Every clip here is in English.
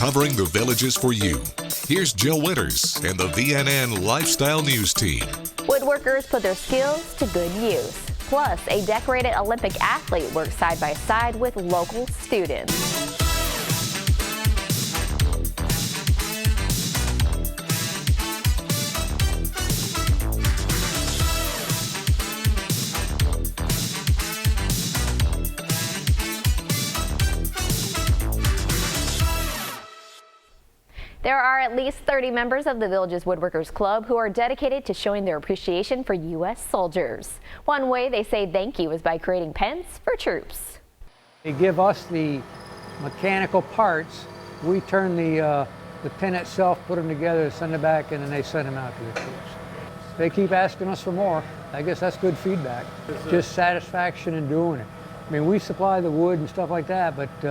covering the villages for you. Here's Jill Winters and the VNN Lifestyle News Team. Woodworkers put their skills to good use. Plus, a decorated Olympic athlete works side by side with local students. There are at least 30 members of the village's Woodworkers Club who are dedicated to showing their appreciation for U.S. soldiers. One way they say thank you is by creating pens for troops. They give us the mechanical parts. We turn the pen itself, put them together, send it back, and then they send them out to the troops. They keep asking us for more. I guess that's good feedback. Just satisfaction in doing it. I mean, we supply the wood and stuff like that, but you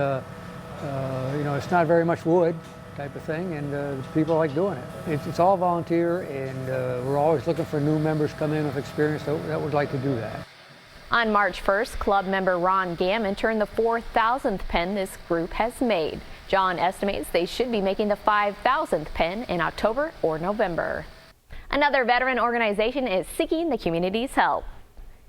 know, it's not very much wood type of thing, and people like doing it. It's all volunteer, and we're always looking for new members come in with experience that would like to do that. On March 1st, club member Ron Gammon turned the 4,000th pen this group has made. John estimates they should be making the 5,000th pen in October or November. Another veteran organization is seeking the community's help.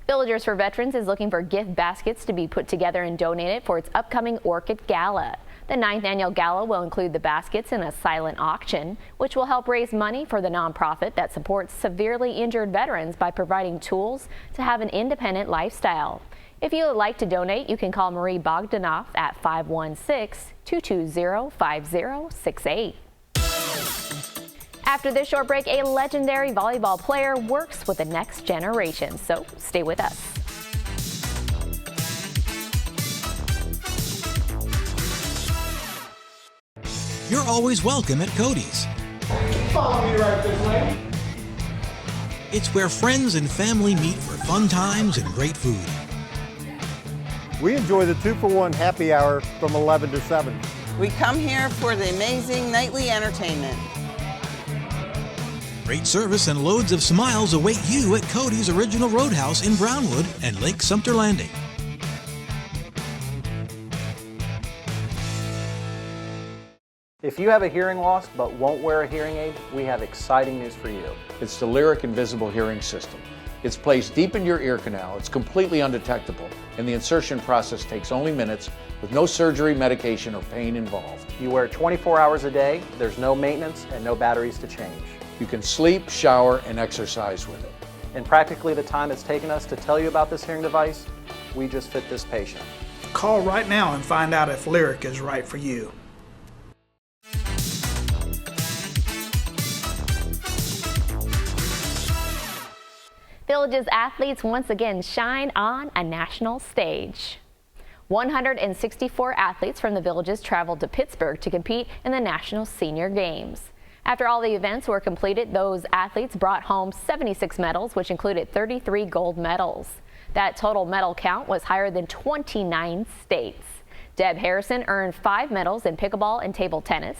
Villagers for Veterans is looking for gift baskets to be put together and donated for its upcoming Orchid Gala. The 9th annual gala will include the baskets in a silent auction, which will help raise money for the nonprofit that supports severely injured veterans by providing tools to have an independent lifestyle. If you would like to donate, you can call Marie Bogdanoff at 516-220-5068. After this short break, a legendary volleyball player works with the next generation, so stay with us. You're always welcome at Cody's. Follow me right this way. It's where friends and family meet for fun times and great food. We enjoy the 2-for-1 happy hour from 11 to 7. We come here for the amazing nightly entertainment. Great service and loads of smiles await you at Cody's Original Roadhouse in Brownwood and Lake Sumter Landing. If you have a hearing loss but won't wear a hearing aid, we have exciting news for you. It's the Lyric Invisible Hearing System. It's placed deep in your ear canal, it's completely undetectable, and the insertion process takes only minutes with no surgery, medication, or pain involved. You wear it 24 hours a day, there's no maintenance and no batteries to change. You can sleep, shower, and exercise with it. In practically the time it's taken us to tell you about this hearing device, we just fit this patient. Call right now and find out if Lyric is right for you. Village's athletes once again shine on a national stage. 164 athletes from the villages traveled to Pittsburgh to compete in the National Senior Games. After all the events were completed, those athletes brought home 76 medals, which included 33 gold medals. That total medal count was higher than 29 states. Deb Harrison earned 5 medals in pickleball and table tennis.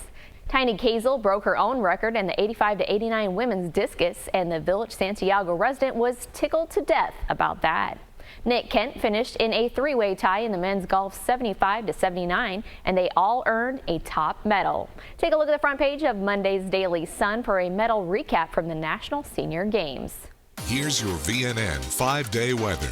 Tiny Kazel broke her own record in the 85-89 women's discus, and the Village Santiago resident was tickled to death about that. Nick Kent finished in a 3-way tie in the men's golf 75-79, and they all earned a top medal. Take a look at the front page of Monday's Daily Sun for a medal recap from the National Senior Games. Here's your VNN 5-day weather.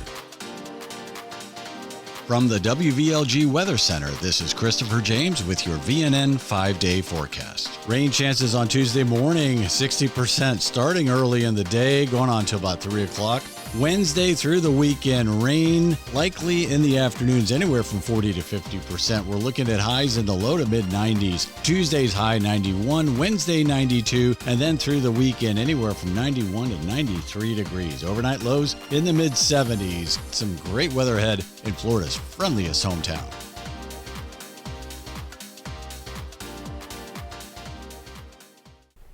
From the WVLG Weather Center, this is Christopher James with your VNN 5-day forecast. Rain chances on Tuesday morning, 60%, starting early in the day, going on till about 3 o'clock. Wednesday through the weekend, rain likely in the afternoons, anywhere from 40 to 50%. We're looking at highs in the low to mid 90s. Tuesday's high 91, Wednesday 92, and then through the weekend, anywhere from 91 to 93 degrees. Overnight lows in the mid 70s. Some great weather ahead in Florida's friendliest hometown.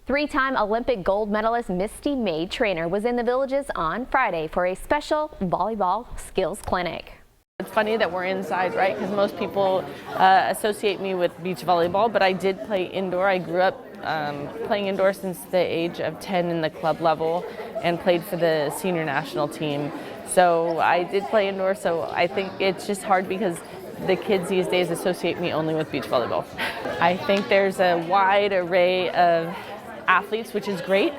Three-time Olympic gold medalist Misty May trainer was in the villages on Friday for a special volleyball skills clinic. It's funny that we're inside, right? Because most people associate me with beach volleyball, but I did play indoor. I grew up playing indoor since the age of 10 in the club level and played for the senior national team. So I did play indoor, so I think it's just hard because the kids these days associate me only with beach volleyball. I think there's a wide array of athletes, which is great.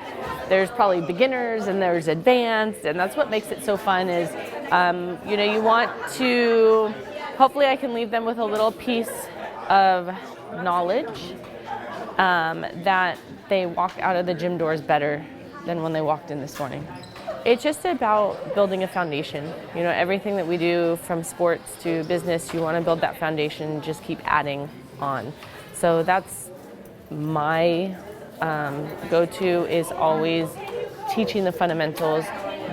There's probably beginners and there's advanced, and that's what makes it so fun is, you want to, hopefully I can leave them with a little piece of knowledge that they walk out of the gym doors better than when they walked in this morning. It's just about building a foundation. Everything that we do from sports to business, you want to build that foundation, just keep adding on. So that's my go-to, is always teaching the fundamentals,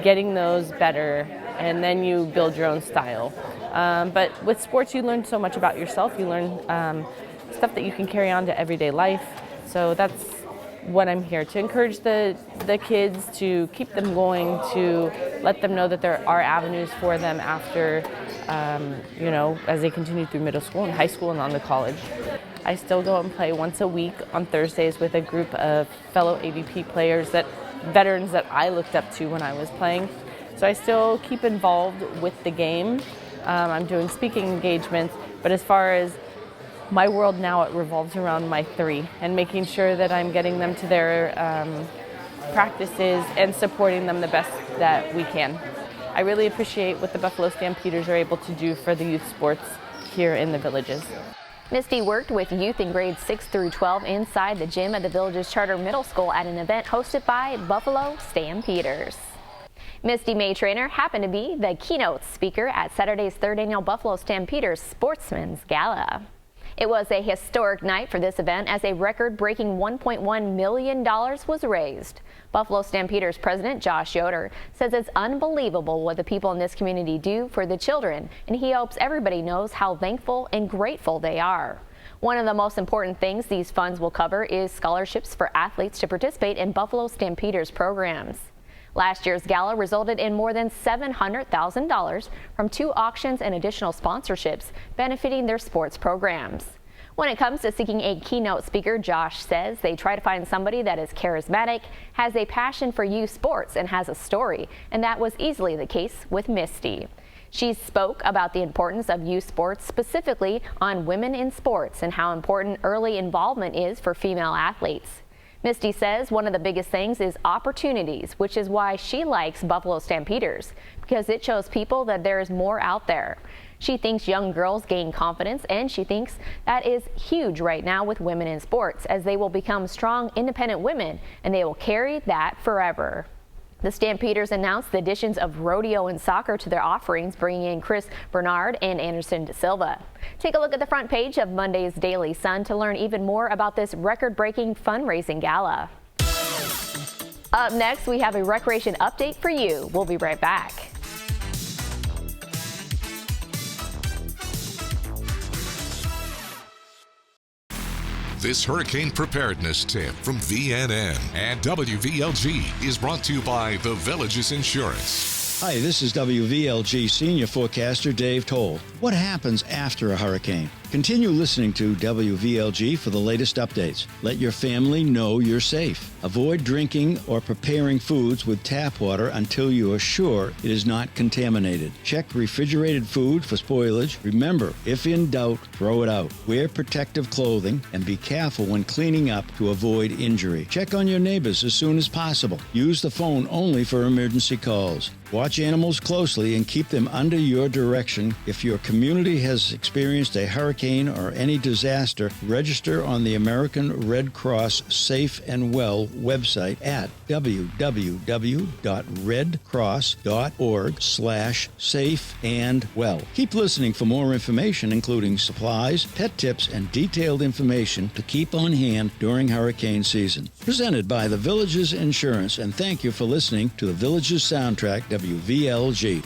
getting those better, and then you build your own style. But with sports, you learn so much about yourself. You learn stuff that you can carry on to everyday life. So that's what I'm here to encourage the kids, to keep them going, to let them know that there are avenues for them after, as they continue through middle school and high school and on to college. I still go and play once a week on Thursdays with a group of fellow AVP players, veterans that I looked up to when I was playing. So I still keep involved with the game. I'm doing speaking engagements, but as far as my world now, it revolves around my three and making sure that I'm getting them to their practices and supporting them the best that we can. I really appreciate what the Buffalo Stampeders are able to do for the youth sports here in the Villages. Misty worked with youth in grades 6 through 12 inside the gym at the Villages Charter Middle School at an event hosted by Buffalo Stampeders. Misty May trainer happened to be the keynote speaker at Saturday's 3rd annual Buffalo Stampeders Sportsman's Gala. It was a historic night for this event as a record-breaking $1.1 million was raised. Buffalo Stampeders president Josh Yoder says it's unbelievable what the people in this community do for the children, and he hopes everybody knows how thankful and grateful they are. One of the most important things these funds will cover is scholarships for athletes to participate in Buffalo Stampeders programs. Last year's gala resulted in more than $700,000 from 2 auctions and additional sponsorships benefiting their sports programs. When it comes to seeking a keynote speaker, Josh says they try to find somebody that is charismatic, has a passion for youth sports, and has a story, and that was easily the case with Misty. She spoke about the importance of youth sports, specifically on women in sports, and how important early involvement is for female athletes. Misty says one of the biggest things is opportunities, which is why she likes Buffalo Stampeders, because it shows people that there is more out there. She thinks young girls gain confidence, and she thinks that is huge right now with women in sports, as they will become strong, independent women, and they will carry that forever. The Stampeders announced the additions of rodeo and soccer to their offerings, bringing in Chris Bernard and Anderson De Silva. Take a look at the front page of Monday's Daily Sun to learn even more about this record-breaking fundraising gala. Up next, we have a recreation update for you. We'll be right back. This hurricane preparedness tip from VNN and WVLG is brought to you by the Villages Insurance. Hi, this is WVLG senior forecaster Dave Toll. What happens after a hurricane? Continue listening to WVLG for the latest updates. Let your family know you're safe. Avoid drinking or preparing foods with tap water until you are sure it is not contaminated. Check refrigerated food for spoilage. Remember, if in doubt, throw it out. Wear protective clothing and be careful when cleaning up to avoid injury. Check on your neighbors as soon as possible. Use the phone only for emergency calls. Watch animals closely and keep them under your direction. If your community has experienced a hurricane or any disaster, register on the American Red Cross Safe and Well website at www.redcross.org/safe-and-well. Keep listening for more information, including supplies, pet tips, and detailed information to keep on hand during hurricane season. Presented by the Villages Insurance, and thank you for listening to the Villages Soundtrack, WVLG.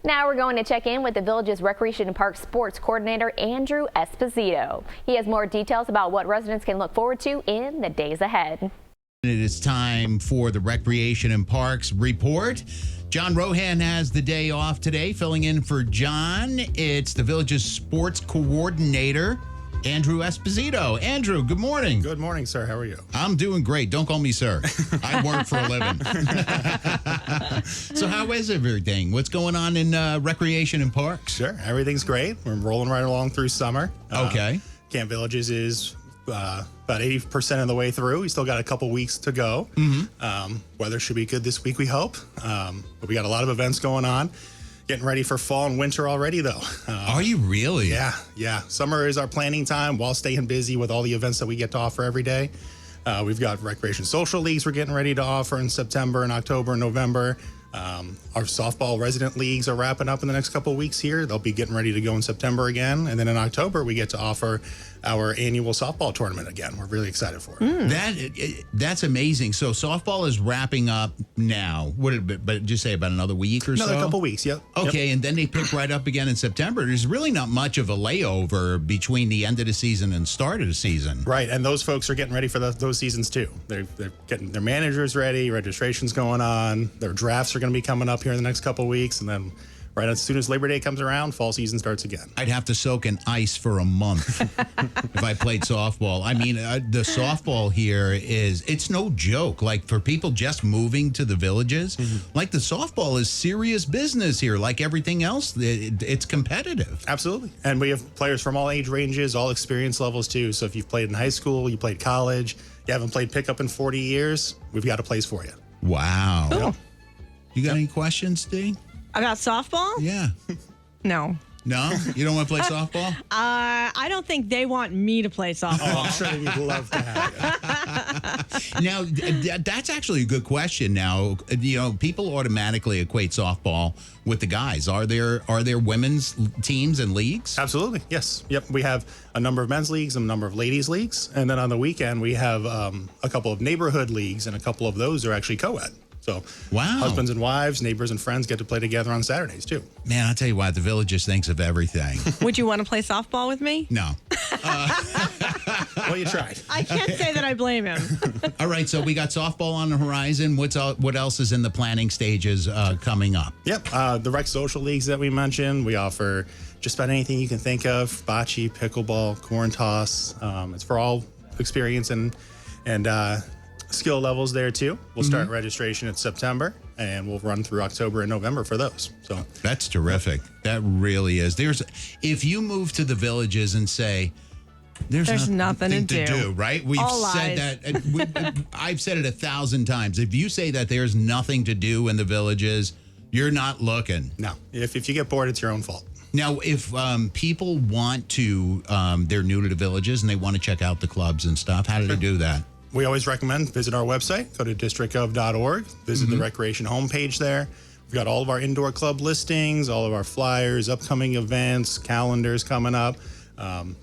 Now we're going to check in with the Villages Recreation and Park Sports Coordinator, Andrew Esposito. He has more details about what residents can look forward to in the days ahead. It is time for the Recreation and Parks Report. John Rohan has the day off today, filling in for John. It's the Village's sports coordinator, Andrew Esposito. Andrew, good morning. Good morning, sir. How are you? I'm doing great. Don't call me sir. I work for a living. So how is everything? What's going on in recreation and parks? Sure. Everything's great. We're rolling right along through summer. Okay. Camp Villages is about 80% of the way through. We still got a couple weeks to go. Weather should be good this week, we hope. But we got a lot of events going on. Getting ready for fall and winter already, though. Are you really? Yeah. Summer is our planning time while staying busy with all the events that we get to offer every day. We've got recreation social leagues we're getting ready to offer in September and October and November. Our softball resident leagues are wrapping up in the next couple of weeks here. They'll be getting ready to go in September again. And then in October, we get to offer our annual softball tournament again. We're really excited for it. That's amazing. So softball is wrapping up now. But just say about another week or so? Another couple weeks, yep. Okay, and then they pick right up again in September. There's really not much of a layover between the end of the season and start of the season. Right, and those folks are getting ready for those seasons too. They're getting their managers ready, registration's going on, their drafts are going to be coming up here in the next couple of weeks, and then right as soon as Labor Day comes around, fall season starts again. I'd have to soak in ice for a month if I played softball. I mean, the softball here it's no joke. Like for people just moving to the Villages, like the softball is serious business here. Like everything else, it's competitive. Absolutely. And we have players from all age ranges, all experience levels too. So if you've played in high school, you played college, you haven't played pickup in 40 years, we've got a place for you. Wow. Cool. Yep. You got any questions, Dee? About softball? Yeah. No. No? You don't want to play softball? I don't think they want me to play softball. Oh, I'm sure they'd love to have you. Now, that's actually a good question. Now, people automatically equate softball with the guys. Are there women's teams and leagues? Absolutely, yes. Yep, we have a number of men's leagues and a number of ladies' leagues. And then on the weekend, we have a couple of neighborhood leagues, and a couple of those are actually co-ed. So husbands and wives, neighbors and friends get to play together on Saturdays, too. Man, I'll tell you what, the Villages thinks of everything. Would you want to play softball with me? No. Well, you tried. I can't say that I blame him. All right, so we got softball on the horizon. What else is in the planning stages coming up? Yep, the rec social leagues that we mentioned, we offer just about anything you can think of, bocce, pickleball, corn toss. It's for all experience and skill levels there too. We'll start registration in September and we'll run through October and November for those. So that's terrific. That really is. If you move to the Villages and say there's nothing to do, right? We've said that. I've said it 1,000 times. If you say that there's nothing to do in the Villages, you're not looking. No. If you get bored, it's your own fault. Now, if people want to, they're new to the Villages and they want to check out the clubs and stuff, how do they do that? We always recommend visit our website, go to districtgov.org, visit the recreation homepage there. We've got all of our indoor club listings, all of our flyers, upcoming events, calendars coming up.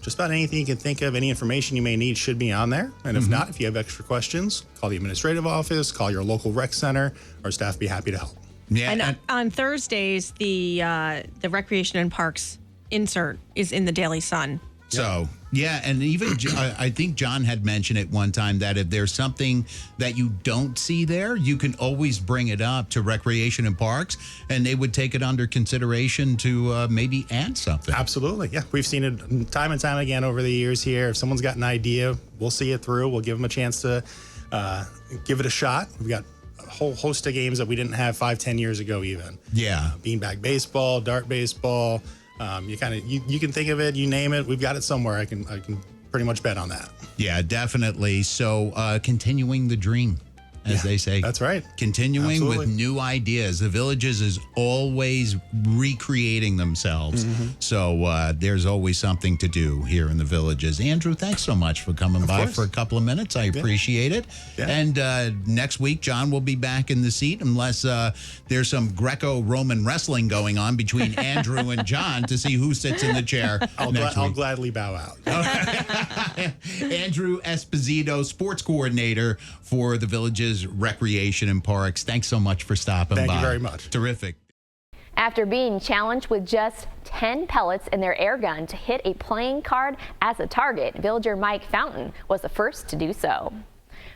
Just about anything you can think of, any information you may need should be on there. And if not, if you have extra questions, call the administrative office, call your local rec center. Our staff will be happy to help. Yeah. And on Thursdays, the Recreation and Parks insert is in the Daily Sun. So, yeah, and even I think John had mentioned it one time that if there's something that you don't see there, you can always bring it up to Recreation and Parks, and they would take it under consideration to maybe add something. Absolutely, yeah. We've seen it time and time again over the years here. If someone's got an idea, we'll see it through. We'll give them a chance to give it a shot. We've got a whole host of games that we didn't have 5-10 years ago even. Yeah. Beanbag baseball, dart baseball. You can think of it, you name it, we've got it somewhere. I can pretty much bet on that. Yeah, definitely. So continuing the dream, as they say. That's right. Continuing with new ideas. The Villages is always recreating themselves. So there's always something to do here in the Villages. Andrew, thanks so much for coming by for a couple of minutes. I appreciate it. Yeah. And next week, John will be back in the seat unless there's some Greco-Roman wrestling going on between Andrew and John to see who sits in the chair. I'll gladly bow out. Andrew Esposito, sports coordinator for the Villages Recreation and Parks. Thanks so much for stopping by. Thank you very much. Terrific. After being challenged with just 10 pellets in their air gun to hit a playing card as a target, Villager Mike Fountain was the first to do so.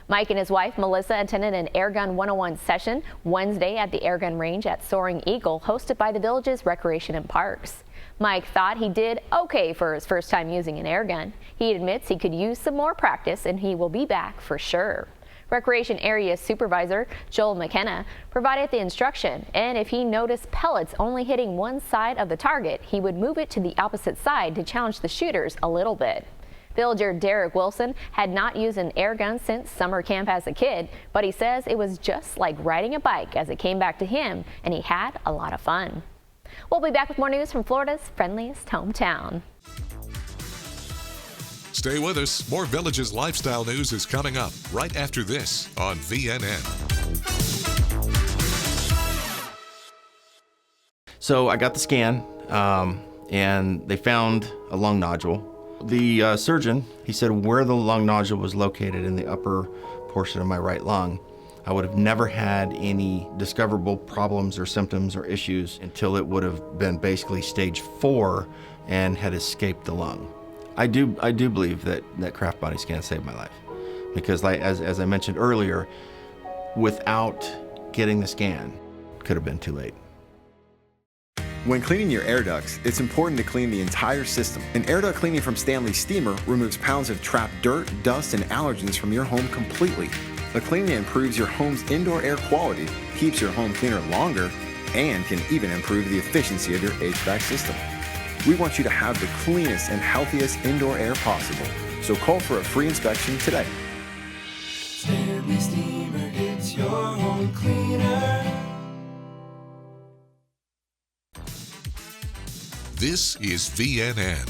Mike and his wife, Melissa, attended an Airgun 101 session Wednesday at the Airgun range at Soaring Eagle, hosted by the Village's Recreation and Parks. Mike thought he did okay for his first time using an airgun. He admits he could use some more practice and he will be back for sure. Recreation Area Supervisor Joel McKenna provided the instruction, and if he noticed pellets only hitting one side of the target, he would move it to the opposite side to challenge the shooters a little bit. Villager Derek Wilson had not used an air gun since summer camp as a kid, but he says it was just like riding a bike as it came back to him, and he had a lot of fun. We'll be back with more news from Florida's friendliest hometown. Stay with us. More Villages lifestyle news is coming up right after this on VNN. So I got the scan, and they found a lung nodule. The surgeon, he said where the lung nodule was located in the upper portion of my right lung, I would have never had any discoverable problems or symptoms or issues until it would have been basically stage 4 and had escaped the lung. I do believe that Kraft body scan saved my life, because as I mentioned earlier, without getting the scan, it could have been too late. When cleaning your air ducts, it's important to clean the entire system. An air duct cleaning from Stanleys Steamer removes pounds of trapped dirt, dust, and allergens from your home completely. The cleaning improves your home's indoor air quality, keeps your home cleaner longer, and can even improve the efficiency of your HVAC system. We want you to have the cleanest and healthiest indoor air possible, so call for a free inspection today. Stanleys Steamer gets your home cleaner. This is VNN.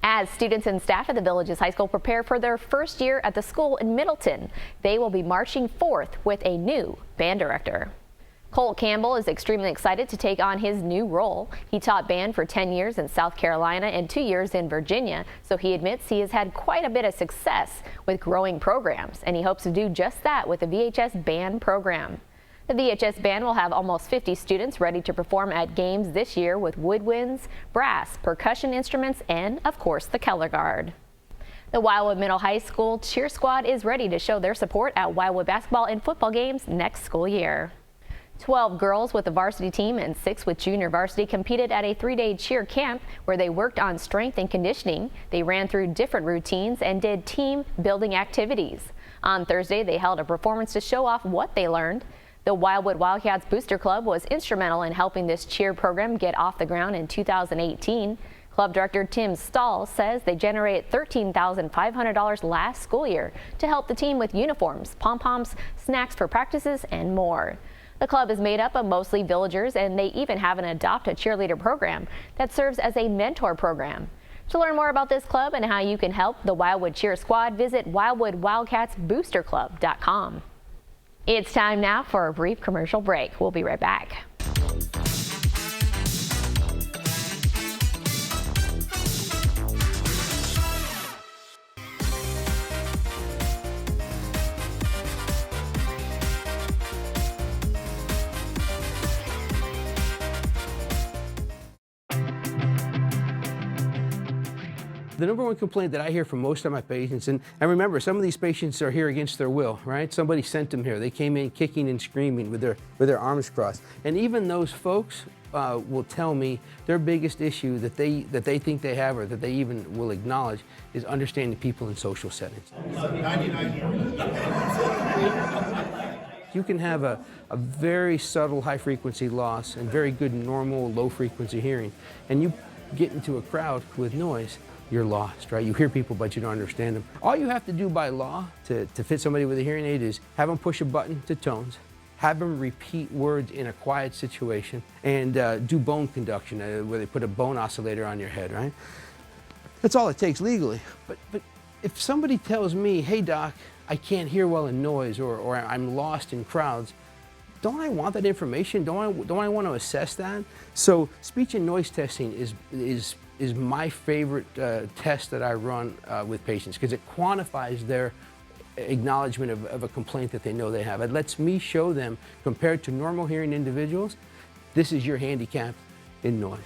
As students and staff at the Villages High School prepare for their first year at the school in Middleton, they will be marching forth with a new band director. Colt Campbell is extremely excited to take on his new role. He taught band for 10 years in South Carolina and 2 years in Virginia, so he admits he has had quite a bit of success with growing programs, and he hopes to do just that with the VHS band program. The VHS band will have almost 50 students ready to perform at games this year with woodwinds, brass, percussion instruments, and, of course, the color guard. The Wildwood Middle High School cheer squad is ready to show their support at Wildwood basketball and football games next school year. 12 girls with the varsity team and 6 with junior varsity competed at a 3-day cheer camp where they worked on strength and conditioning. They ran through different routines and did team building activities. On Thursday, they held a performance to show off what they learned. The Wildwood Wildcats Booster Club was instrumental in helping this cheer program get off the ground in 2018. Club director Tim Stahl says they generated $13,500 last school year to help the team with uniforms, pom-poms, snacks for practices, and more. The club is made up of mostly villagers, and they even have an Adopt a Cheerleader program that serves as a mentor program. To learn more about this club and how you can help the Wildwood Cheer Squad, visit wildwoodwildcatsboosterclub.com. It's time now for a brief commercial break. We'll be right back. The number one complaint that I hear from most of my patients, and remember, some of these patients are here against their will, right? Somebody sent them here. They came in kicking and screaming with their arms crossed. And even those folks will tell me their biggest issue that they think they have, or that they even will acknowledge, is understanding people in social settings. You can have a very subtle high-frequency loss and very good normal low-frequency hearing, and you get into a crowd with noise, you're lost, right? You hear people, but you don't understand them. All you have to do by law to fit somebody with a hearing aid is have them push a button to tones, have them repeat words in a quiet situation, and do bone conduction, where they put a bone oscillator on your head, right? That's all it takes legally. But if somebody tells me, hey, doc, I can't hear well in noise, or I'm lost in crowds, don't I want that information? Don't I want to assess that? So speech and noise testing is my favorite test that I run with patients, because it quantifies their acknowledgement of a complaint that they know they have. It lets me show them, compared to normal hearing individuals, this is your handicap in noise.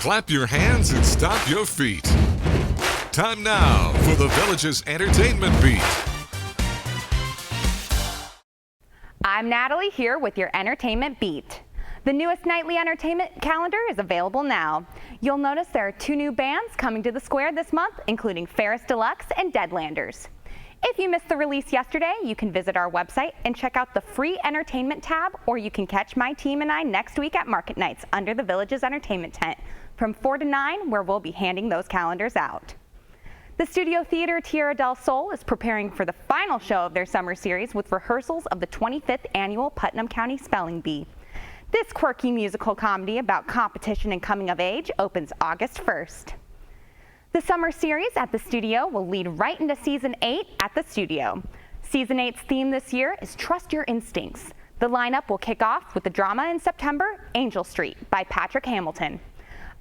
Clap your hands and stomp your feet. Time now for the Village's Entertainment Beat. I'm Natalie here with your Entertainment Beat. The newest nightly entertainment calendar is available now. You'll notice there are 2 new bands coming to the square this month, including Ferris Deluxe and Deadlanders. If you missed the release yesterday, you can visit our website and check out the free entertainment tab, or you can catch my team and I next week at Market Nights under the Village's Entertainment tent from 4 to 9, where we'll be handing those calendars out. The Studio Theater Tierra del Sol is preparing for the final show of their summer series with rehearsals of the 25th annual Putnam County Spelling Bee. This quirky musical comedy about competition and coming of age opens August 1st. The summer series at the studio will lead right into Season 8 at the studio. Season 8's theme this year is Trust Your Instincts. The lineup will kick off with the drama in September, Angel Street by Patrick Hamilton.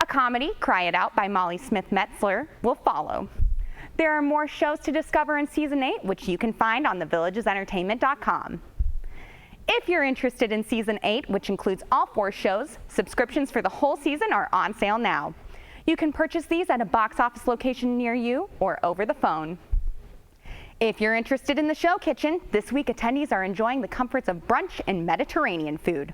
A comedy, Cry It Out by Molly Smith-Metzler, will follow. There are more shows to discover in Season 8, which you can find on thevillagesentertainment.com. If you're interested in Season 8, which includes all 4 shows, subscriptions for the whole season are on sale now. You can purchase these at a box office location near you or over the phone. If you're interested in the show kitchen, this week attendees are enjoying the comforts of brunch and Mediterranean food.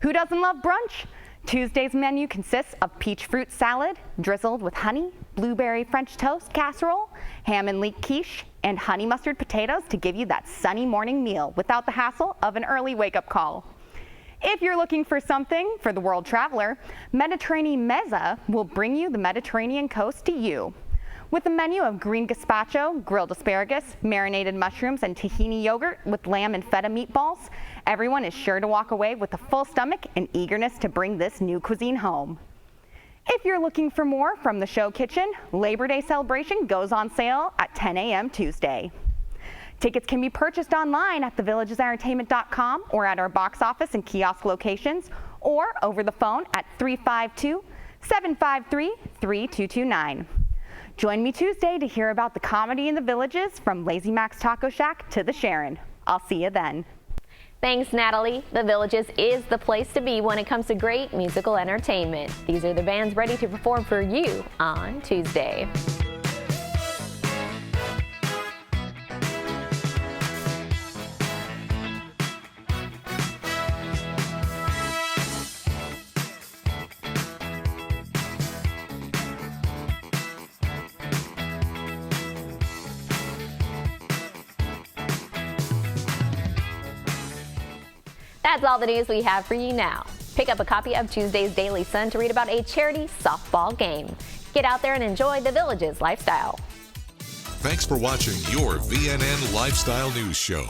Who doesn't love brunch? Tuesday's menu consists of peach fruit salad, drizzled with honey, blueberry French toast casserole, ham and leek quiche, and honey mustard potatoes to give you that sunny morning meal without the hassle of an early wake-up call. If you're looking for something for the world traveler, Mediterranean Mezza will bring you the Mediterranean coast to you. With a menu of green gazpacho, grilled asparagus, marinated mushrooms, and tahini yogurt with lamb and feta meatballs, everyone is sure to walk away with a full stomach and eagerness to bring this new cuisine home. If you're looking for more from the show kitchen, Labor Day celebration goes on sale at 10 a.m. Tuesday. Tickets can be purchased online at thevillagesentertainment.com or at our box office and kiosk locations, or over the phone at 352-753-3229. Join me Tuesday to hear about the comedy in the Villages, from Lazy Mac's Taco Shack to the Sharon. I'll see you then. Thanks, Natalie. The Villages is the place to be when it comes to great musical entertainment. These are the bands ready to perform for you on Tuesday. That's all the news we have for you now. Pick up a copy of Tuesday's Daily Sun to read about a charity softball game. Get out there and enjoy the Village's lifestyle. Thanks for watching your VNN Lifestyle News Show.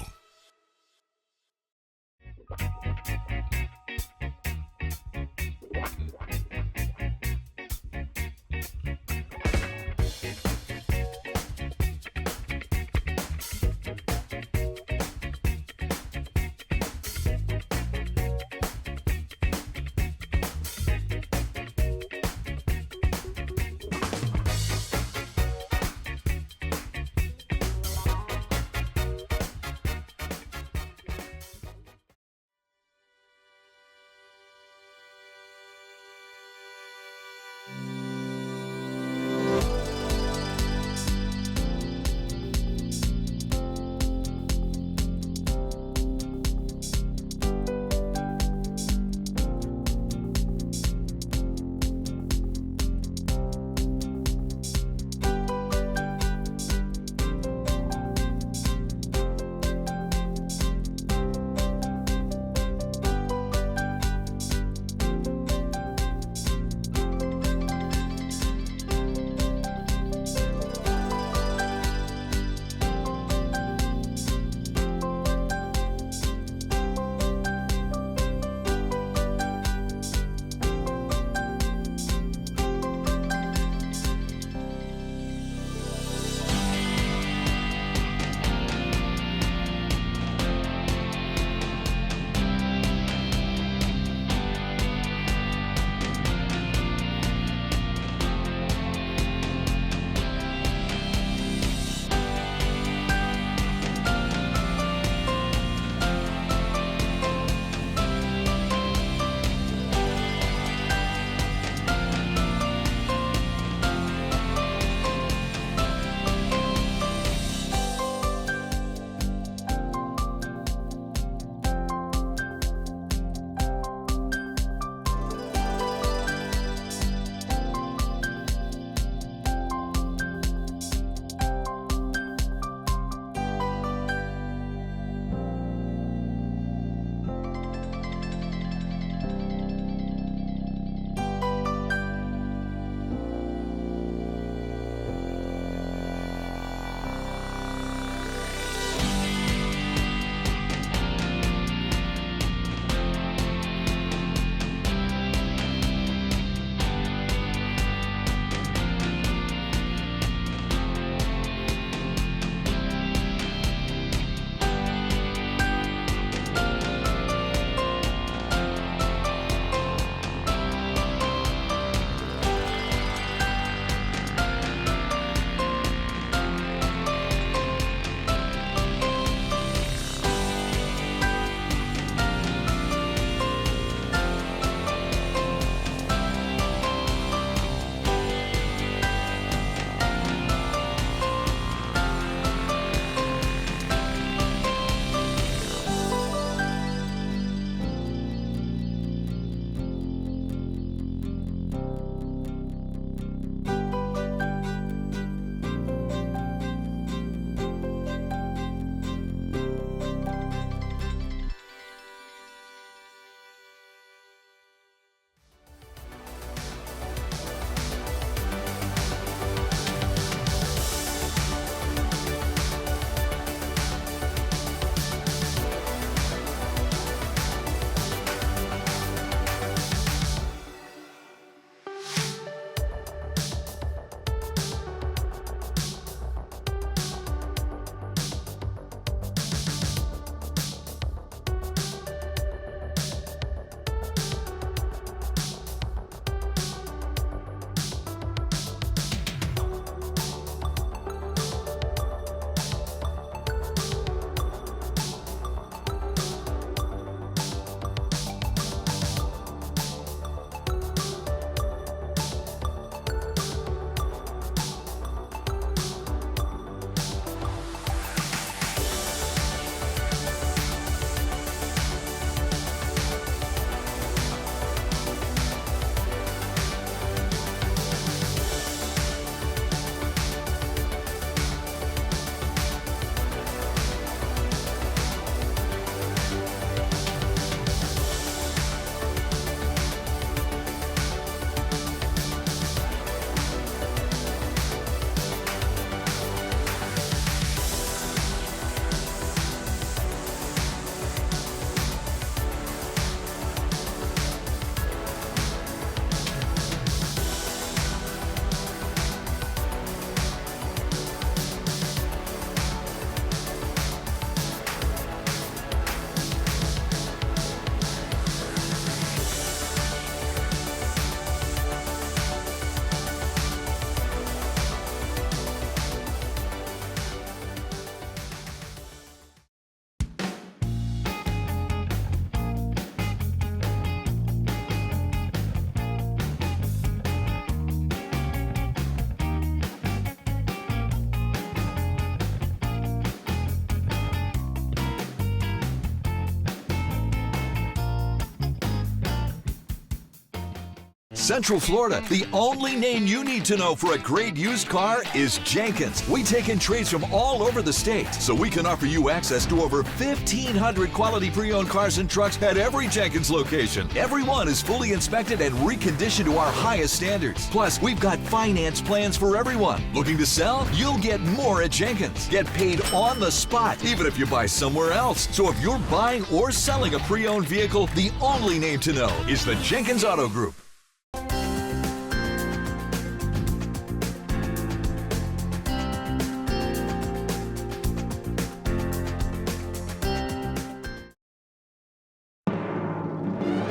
Central Florida, the only name you need to know for a great used car is Jenkins. We take in trades from all over the state, so we can offer you access to over 1,500 quality pre-owned cars and trucks at every Jenkins location. Every one is fully inspected and reconditioned to our highest standards. Plus, we've got finance plans for everyone. Looking to sell? You'll get more at Jenkins. Get paid on the spot, even if you buy somewhere else. So if you're buying or selling a pre-owned vehicle, the only name to know is the Jenkins Auto Group.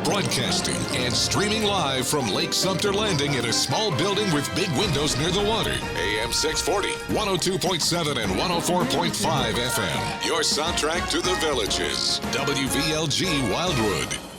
Broadcasting and streaming live from Lake Sumter Landing in a small building with big windows near the water. AM 640, 102.7 and 104.5 FM. Your soundtrack to the Villages. WVLG Wildwood.